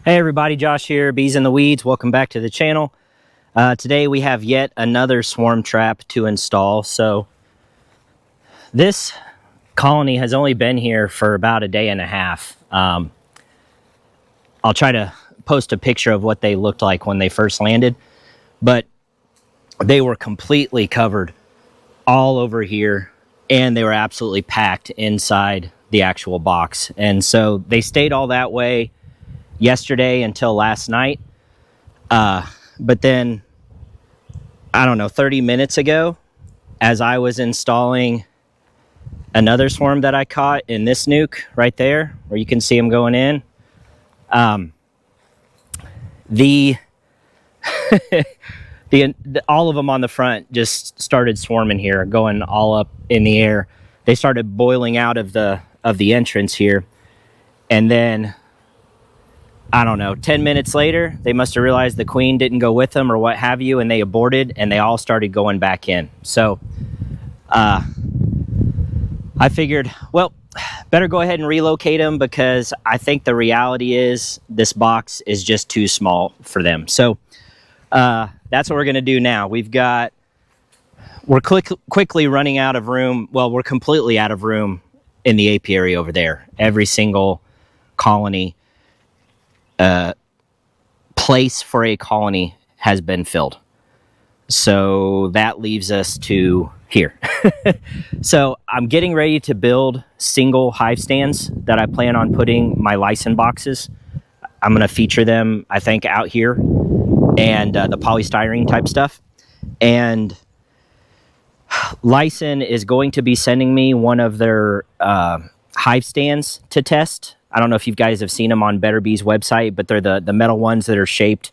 Hey everybody, Josh here, Bees in the Weeds. Welcome back to the channel. Today we have yet another swarm trap to install. So this colony has only been here for about a day and a half. I'll try to post a picture of what they looked like when they first landed, but they were completely covered all over here and they were absolutely packed inside the actual box. And so they stayed all that way yesterday until last night. But then, I don't know, 30 minutes ago, as I was installing another swarm that I caught in this nuke right there, where you can see them going in, all of them on the front just started swarming here, going all up in the air. They started boiling out of the entrance here, and then I don't know, 10 minutes later, they must have realized the queen didn't go with them or what have you, and they aborted, and they all started going back in. So I figured, well, better go ahead and relocate them, because I think the reality is this box is just too small for them. So that's what we're going to do now. We're quickly running out of room. Well, we're completely out of room in the apiary over there. Every single colony place for a colony has been filled. So that leaves us to here. So I'm getting ready to build single hive stands that I plan on putting my Lyson boxes. I'm going to feature them, I think, out here, and the polystyrene type stuff. And Lyson is going to be sending me one of their hive stands to test. I don't know if you guys have seen them on Better Bees website, but they're the metal ones that are shaped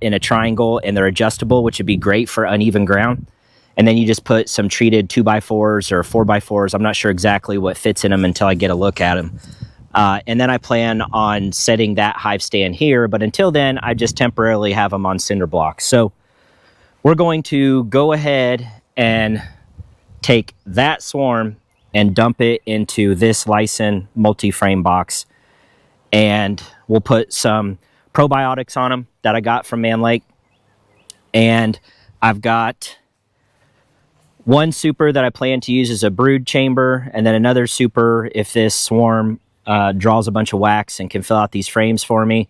in a triangle, and they're adjustable, which would be great for uneven ground. And then you just put some treated 2x4s or 4x4s. I'm not sure exactly what fits in them until I get a look at them. And then I plan on setting that hive stand here, but until then, I just temporarily have them on cinder blocks. So we're going to go ahead and take that swarm and dump it into this Lyson multi-frame box. And we'll put some probiotics on them that I got from Man Lake. And I've got one super that I plan to use as a brood chamber, and then another super if this swarm draws a bunch of wax and can fill out these frames for me.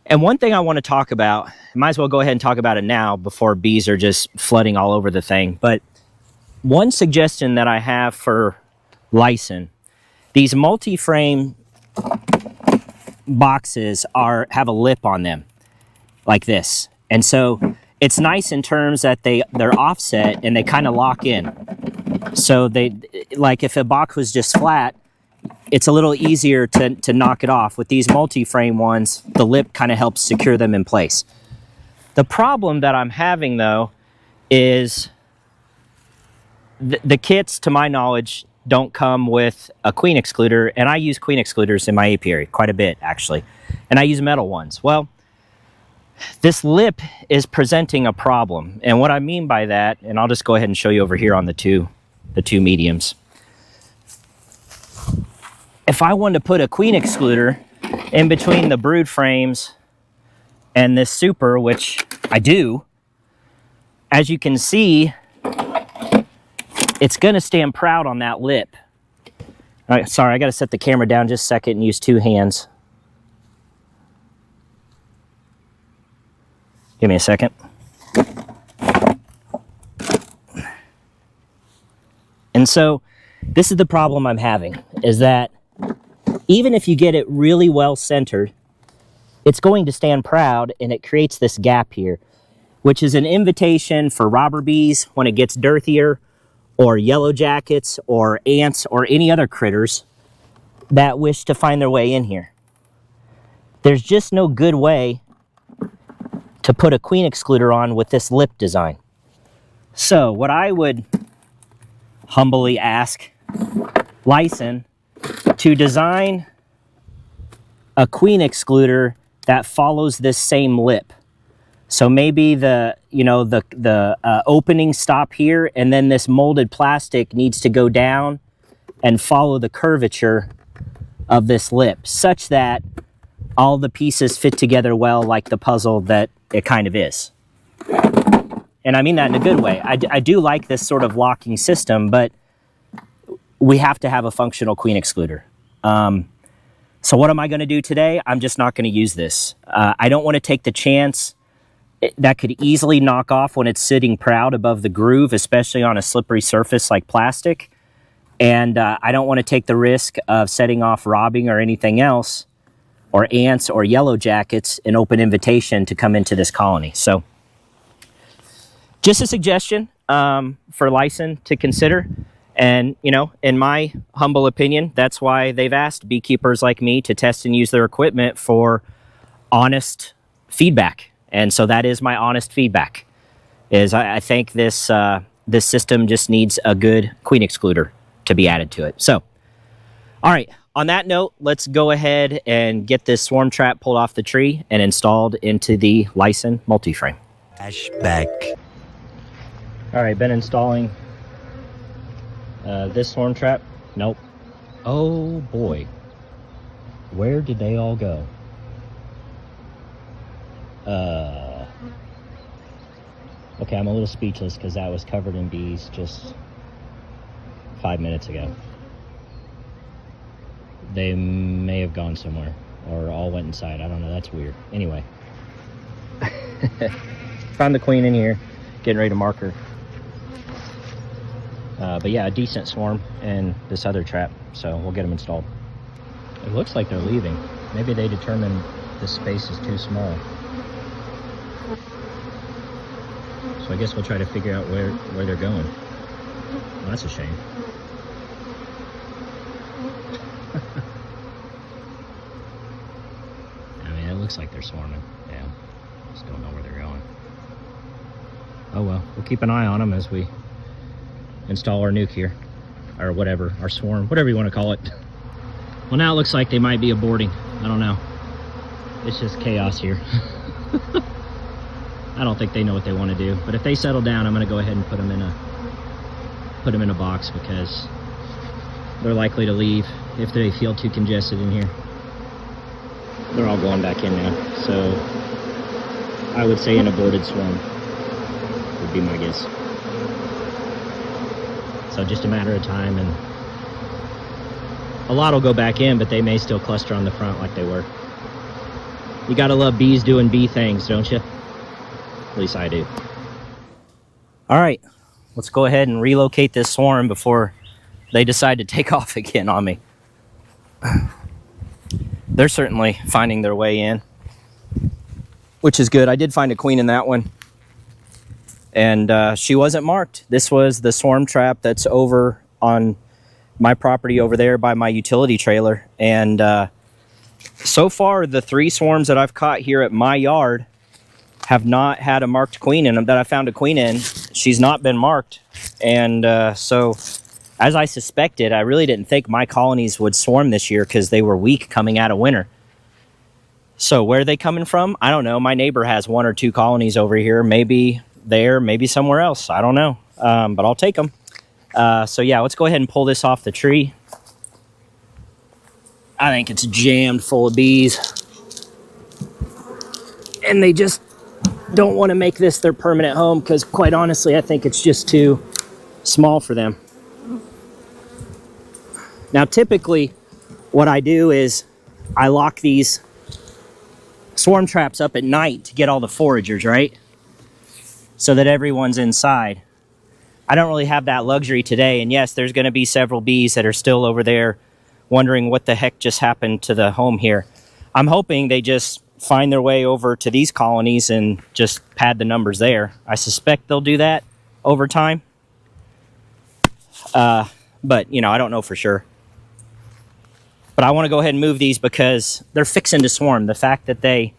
And one thing I want to talk about, might as well go ahead and talk about it now before bees are just flooding all over the thing, but one suggestion that I have for Lyson, these multi-frame boxes have a lip on them like this. And so it's nice in terms that they're offset and they kind of lock in. So like if a box was just flat, it's a little easier to knock it off. With these multi-frame ones, the lip kind of helps secure them in place. The problem that I'm having though is the kits, to my knowledge, don't come with a queen excluder, and I use queen excluders in my apiary quite a bit, actually, and I use metal ones. Well, this lip is presenting a problem, and what I mean by that, and I'll just go ahead and show you over here on the two mediums. If I wanted to put a queen excluder in between the brood frames and this super, which I do, as you can see, it's going to stand proud on that lip. All right, sorry, I got to set the camera down just a second and use two hands. Give me a second. And so this is the problem I'm having, is that even if you get it really well centered, it's going to stand proud, and it creates this gap here, which is an invitation for robber bees when it gets dirtier, or yellow jackets, or ants, or any other critters that wish to find their way in here. There's just no good way to put a queen excluder on with this lip design. So what I would humbly ask Lyson to design a queen excluder that follows this same lip. So maybe the opening stop here, and then this molded plastic needs to go down and follow the curvature of this lip, such that all the pieces fit together well, like the puzzle that it kind of is. And I mean that in a good way. I do like this sort of locking system, but we have to have a functional queen excluder. So what am I going to do today? I'm just not going to use this. I don't want to take the chance that could easily knock off when it's sitting proud above the groove, especially on a slippery surface like plastic. And I don't want to take the risk of setting off robbing or anything else, or ants or yellow jackets, an open invitation to come into this colony. So just a suggestion for Lyson to consider. And, you know, in my humble opinion, that's why they've asked beekeepers like me to test and use their equipment for honest feedback. And so that is my honest feedback, is I think this system just needs a good queen excluder to be added to it. So, all right, on that note, let's go ahead and get this swarm trap pulled off the tree and installed into the Lyson multi-frame. Flashback. All right, been installing this swarm trap. Nope. Oh boy, where did they all go? Okay, I'm a little speechless because that was covered in bees just 5 minutes ago. They may have gone somewhere or all went inside. I don't know. That's weird. Anyway, found the queen in here, getting ready to mark her. But yeah, a decent swarm and this other trap, so we'll get them installed. It looks like they're leaving. Maybe they determined this space is too small. So I guess we'll try to figure out where they're going. Well, that's a shame. I mean, it looks like they're swarming. Yeah, just don't know where they're going. Oh well, we'll keep an eye on them as we install our nuke here, or whatever, our swarm, whatever you want to call it. Well, now it looks like they might be aborting. I don't know. It's just chaos here. I don't think they know what they want to do, but if they settle down, I'm going to go ahead and put them in a box, because they're likely to leave if they feel too congested in here. They're all going back in now, so I would say an aborted swarm would be my guess. So just a matter of time, and a lot will go back in, but they may still cluster on the front like they were. You gotta love bees doing bee things, don't you? At least I do. All right, let's go ahead and relocate this swarm before they decide to take off again on me. They're certainly finding their way in, which is good. I did find a queen in that one, and she wasn't marked. This was the swarm trap that's over on my property over there by my utility trailer. And so far, the 3 swarms that I've caught here at my yard have not had a marked queen in them that I found a queen in. She's not been marked. And so, as I suspected, I really didn't think my colonies would swarm this year because they were weak coming out of winter. So where are they coming from? I don't know. My neighbor has 1 or 2 colonies over here. Maybe there, maybe somewhere else. I don't know. But I'll take them. So yeah, let's go ahead and pull this off the tree. I think it's jammed full of bees. And they just don't want to make this their permanent home because, quite honestly, I think it's just too small for them. Now, typically, what I do is I lock these swarm traps up at night to get all the foragers, right? So that everyone's inside. I don't really have that luxury today, and yes, there's going to be several bees that are still over there wondering what the heck just happened to the home here. I'm hoping they just find their way over to these colonies and just pad the numbers there. I suspect they'll do that over time. But, you know, I don't know for sure. But I want to go ahead and move these because they're fixing to swarm. The fact that they,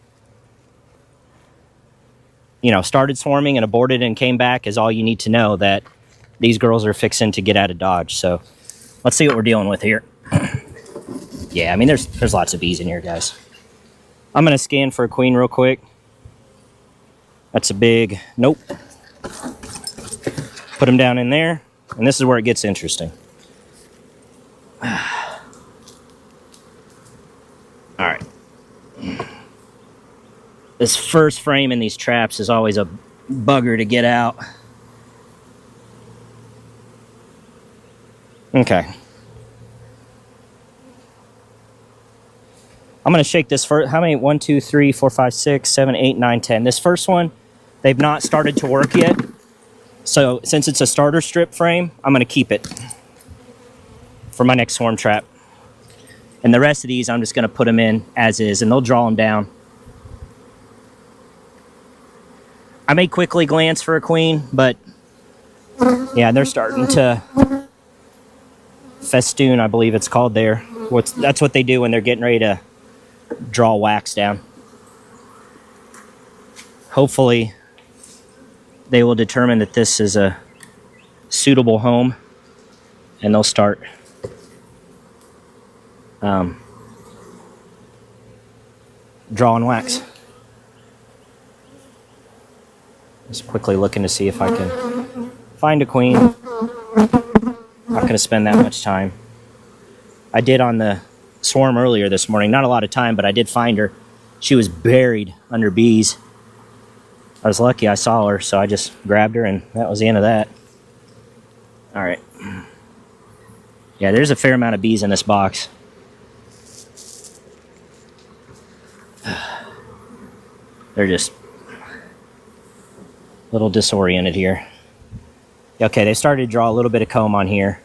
you know, started swarming and aborted and came back is all you need to know, that these girls are fixing to get out of Dodge. So let's see what we're dealing with here. Yeah, I mean, there's lots of bees in here, guys. I'm going to scan for a queen real quick. That's a big nope. Put them down in there. And this is where it gets interesting. All right. This first frame in these traps is always a bugger to get out. Okay. I'm going to shake this first. How many? 1, 2, 3, 4, 5, 6, 7, 8, 9, 10. This first one, they've not started to work yet. So since it's a starter strip frame, I'm going to keep it for my next swarm trap. And the rest of these, I'm just going to put them in as is, and they'll draw them down. I may quickly glance for a queen, but yeah, they're starting to festoon, I believe it's called there. That's what they do when they're getting ready to draw wax down. Hopefully, they will determine that this is a suitable home, and they'll start drawing wax. Just quickly looking to see if I can find a queen. Not going to spend that much time. I did on the swarm earlier this morning. Not a lot of time, but I did find her. She was buried under bees. I was lucky I saw her, so I just grabbed her, and that was the end of that. All right. Yeah, there's a fair amount of bees in this box. They're just a little disoriented here. Okay, they started to draw a little bit of comb on here.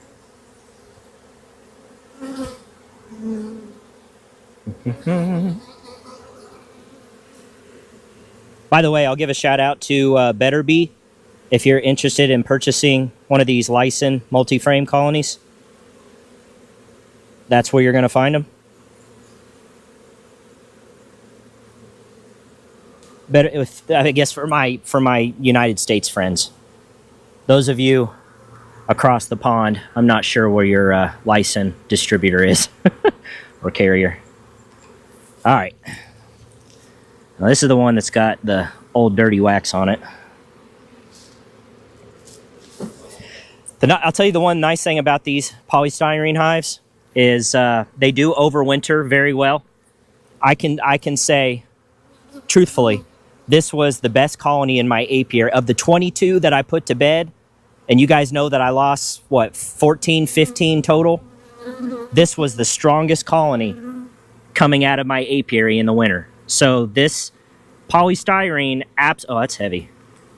By the way, I'll give a shout out to Better Bee if you're interested in purchasing one of these Lyson multi-frame colonies. That's where you're going to find them. Better, I guess, for my United States friends. Those of you across the pond, I'm not sure where your Lyson distributor is or carrier. All right. Now, this is the one that's got the old dirty wax on it. I'll tell you the one nice thing about these polystyrene hives is they do overwinter very well. I can say, truthfully, this was the best colony in my apiary. Of the 22 that I put to bed, and you guys know that I lost, 14, 15 total? This was the strongest colony coming out of my apiary in the winter. So this polystyrene, oh, that's heavy,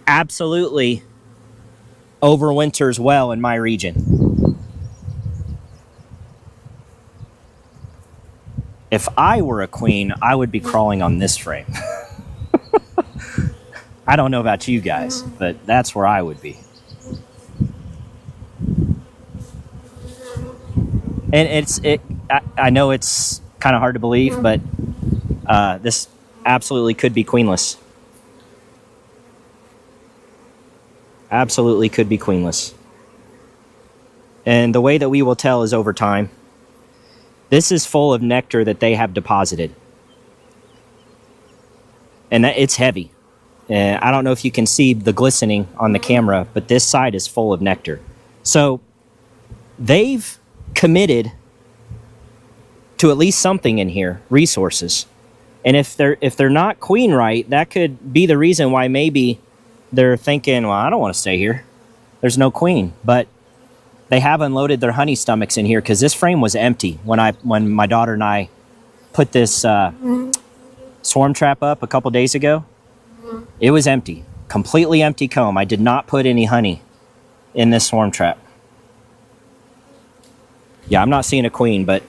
absolutely overwinters well in my region. If I were a queen, I would be crawling on this frame. I don't know about you guys, but that's where I would be. And I know it's kind of hard to believe, but this absolutely could be queenless. Absolutely could be queenless. And the way that we will tell is over time. This is full of nectar that they have deposited. And it's heavy. I don't know if you can see the glistening on the camera, but this side is full of nectar. So they've committed to at least something in here, resources. And if they're not queen right, that could be the reason why maybe they're thinking, well, I don't want to stay here. There's no queen. But they have unloaded their honey stomachs in here because this frame was empty when my daughter and I put this swarm trap up a couple days ago. It was empty, completely empty comb. I did not put any honey in this swarm trap. Yeah, I'm not seeing a queen, but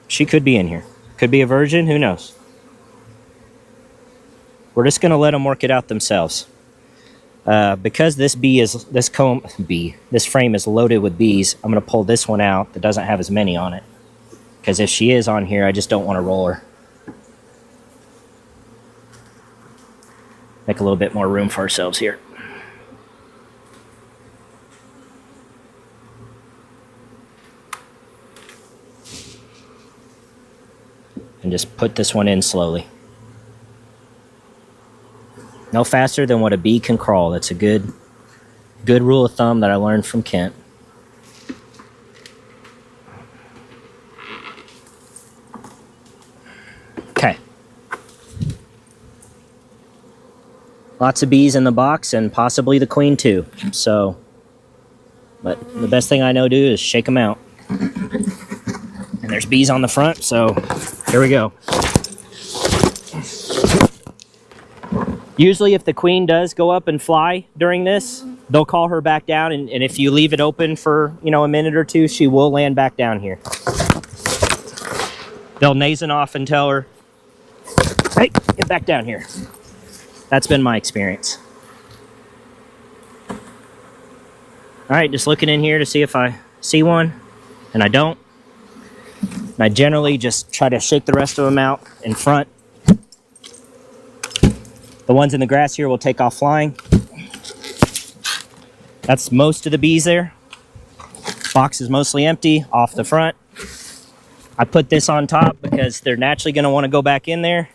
she could be in here. Could be a virgin, who knows? We're just going to let them work it out themselves. Because this frame is loaded with bees, I'm going to pull this one out that doesn't have as many on it. Because if she is on here, I just don't want to roll her. Make a little bit more room for ourselves here. And just put this one in slowly. No faster than what a bee can crawl. That's a good rule of thumb that I learned from Kent. Lots of bees in the box and possibly the queen too. So, but the best thing I know to do is shake them out. And there's bees on the front, so here we go. Usually if the queen does go up and fly during this, they'll call her back down, and if you leave it open for, you know, a minute or two, she will land back down here. They'll nazen off and tell her, hey, get back down here. That's been my experience. All right, just looking in here to see if I see one, and I don't. And I generally just try to shake the rest of them out in front. The ones in the grass here will take off flying. That's most of the bees there. Box is mostly empty off the front. I put this on top because they're naturally going to want to go back in there.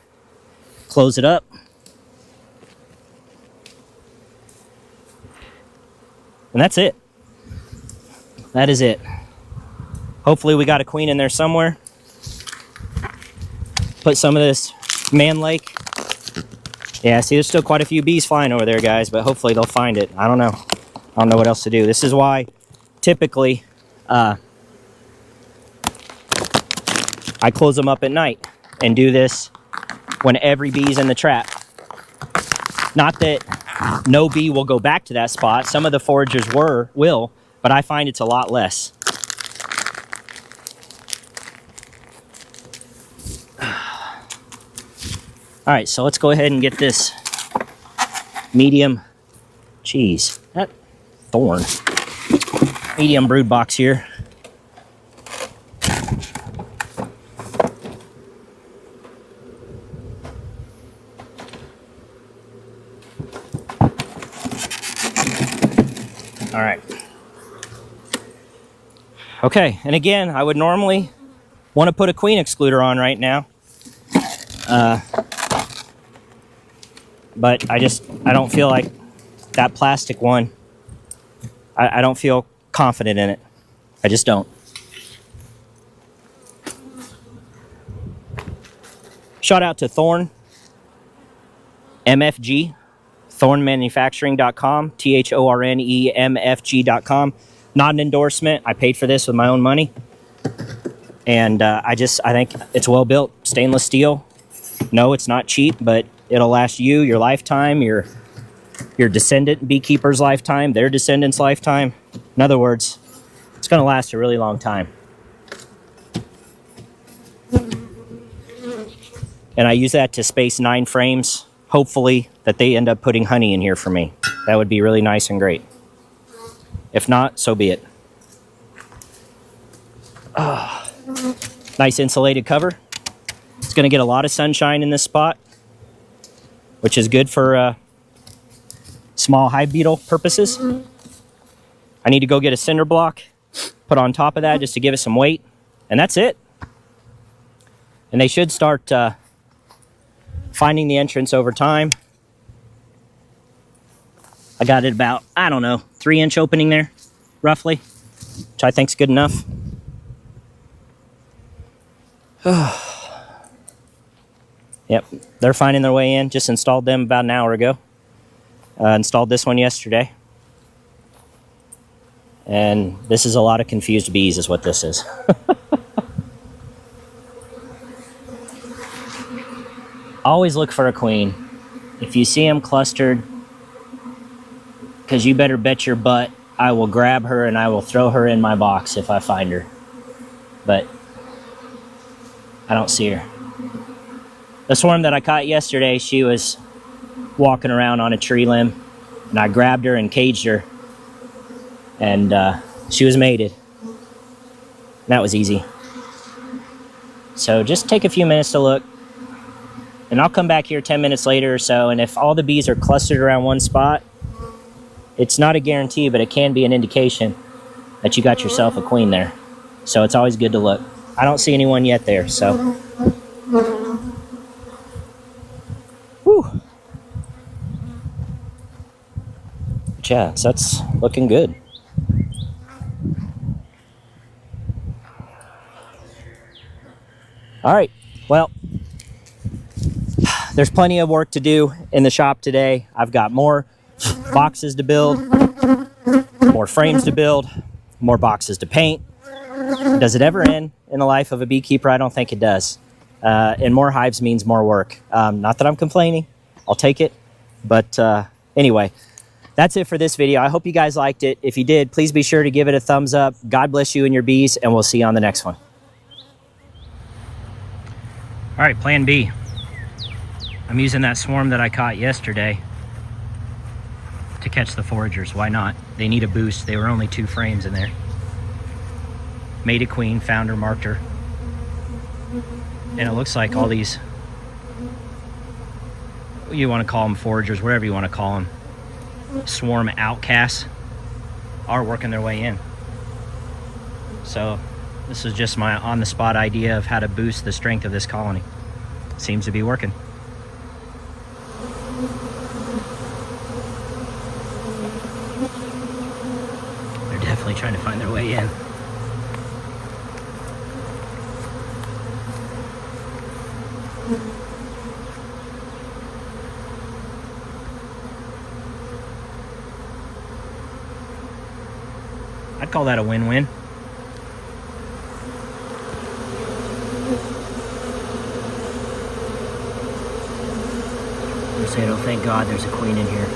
Close it up. And that's it. That is it. Hopefully we got a queen in there somewhere. Put some of this man lake. Yeah, see, there's still quite a few bees flying over there, guys, but hopefully they'll find it. I don't know. I don't know what else to do. This is why, typically, I close them up at night and do this when every bee's in the trap. Not that no bee will go back to that spot. Some of the foragers will, but I find it's a lot less. All right, so let's go ahead and get this medium, geez, that thorn, medium brood box here. All right. Okay, and again, I would normally want to put a queen excluder on right now. But I don't feel like that plastic one, I don't feel confident in it. I just don't. Shout out to Thorn, MFG, thornmanufacturing.com, THORNEMFG.com. Not an endorsement. I paid for this with my own money. And I think it's well built. Stainless steel. No, it's not cheap, but it'll last you, your lifetime, your descendant beekeeper's lifetime, their descendant's lifetime. In other words, it's going to last a really long time. And I use that to space 9 frames, hopefully that they end up putting honey in here for me. That would be really nice and great. If not, so be it. Nice insulated cover. It's going to get a lot of sunshine in this spot, which is good for small hive beetle purposes. I need to go get a cinder block, put on top of that just to give it some weight, and that's it. And they should start finding the entrance over time. I got it about, I don't know, 3-inch opening there, roughly, which I think's good enough. Yep, they're finding their way in. Just installed them about an hour ago. Installed this one yesterday. And this is a lot of confused bees is what this is. Always look for a queen. If you see them clustered, because you better bet your butt I will grab her and I will throw her in my box if I find her. But I don't see her. The swarm that I caught yesterday, she was walking around on a tree limb, and I grabbed her and caged her, and she was mated. And that was easy. So just take a few minutes to look, and I'll come back here 10 minutes later or so, and if all the bees are clustered around one spot, it's not a guarantee, but it can be an indication that you got yourself a queen there. So it's always good to look. I don't see anyone yet there, so. Whew. But yeah, so that's looking good. All right, well, there's plenty of work to do in the shop today. I've got more boxes to build, more frames to build, more boxes to paint. Does it ever end in the life of a beekeeper? I don't think it does. And more hives means more work. Not that I'm complaining. I'll take it. But anyway, that's it for this video. I hope you guys liked it. If you did, please be sure to give it a thumbs up. God bless you and your bees, and we'll see you on the next one. All right, plan B. I'm using that swarm that I caught yesterday to catch the foragers. Why not? They need a boost. They were only 2 frames in there. Made a queen, found her, marked her. And it looks like all these, you want to call them foragers, whatever you want to call them, swarm outcasts, are working their way in. So this is just my on-the-spot idea of how to boost the strength of this colony. Seems to be working. They're definitely trying to find their way in. I'd call that a win-win. I'm saying, oh, thank God there's a queen in here.